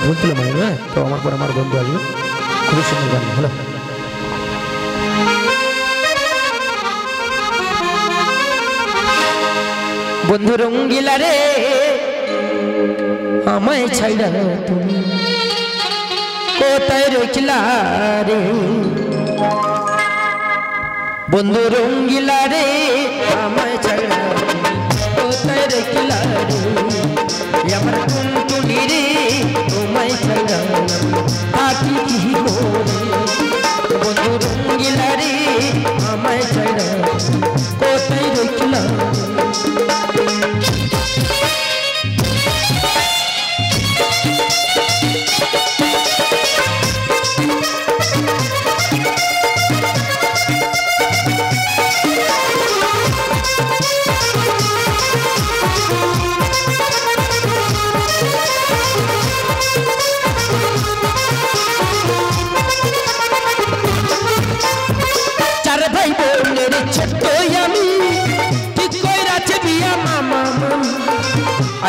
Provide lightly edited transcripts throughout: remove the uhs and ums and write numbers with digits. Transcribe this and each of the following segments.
ভুল ছিল মানে হ্যাঁ, তো আমার পর আমার বন্ধু আসবে, খুবই সুন্দর গান হলো। বন্ধু রঙ্গিলা রে আমায় ছাইড়া তুমি কোথায় রইলা রে, বন্ধু রঙ্গিলা রে আমায় ছাইড়া কোথায় রইলা রে, আমার টুনটুনি রে তোমায় ছাইড়া থাকি কি করে, বন্ধু রঙ্গিলা রে আমায় ছাইড়া কোথায় রইলা।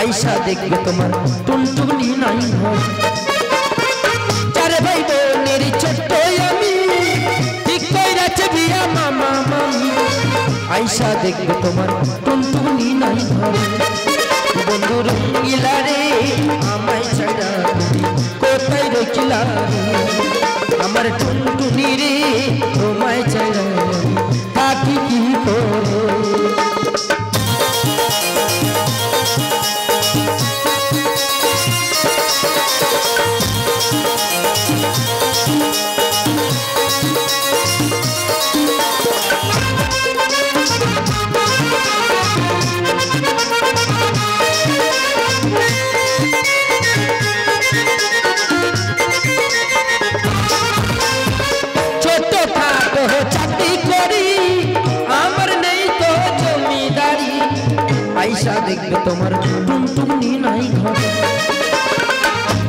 আইসা দেখবে তোমার টুনটুনি নাই ঘর, চার ভাই বোনের ছোট্ট আমি ঠিক কইরাছে বিয়া মামা মামি, আইসা দেখবে তোমার টুনটুনি নাই ঘর, বন্ধু রঙ্গিলা রে আমায় ছাড়া তুমি কোথায় রইলা রে, আমার টুনটুনি রে তোমায় ছাড়া থাকি কি করে। আইসা দেখবে তোমার টুনটুনি নাই ঘর,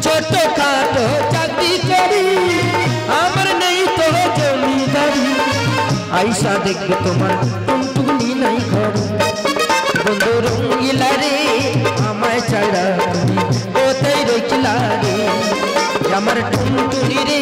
ছোট খাটো চাকরি করি আমার নেই তো জমিদারি, আইসা দেখবে তোমার টুনটুনি নাই ঘর, বন্ধু রঙ্গিলা রে আমায় ছাড়া তুমি কোথায় রইলা রে, আমার টুনটুনি রে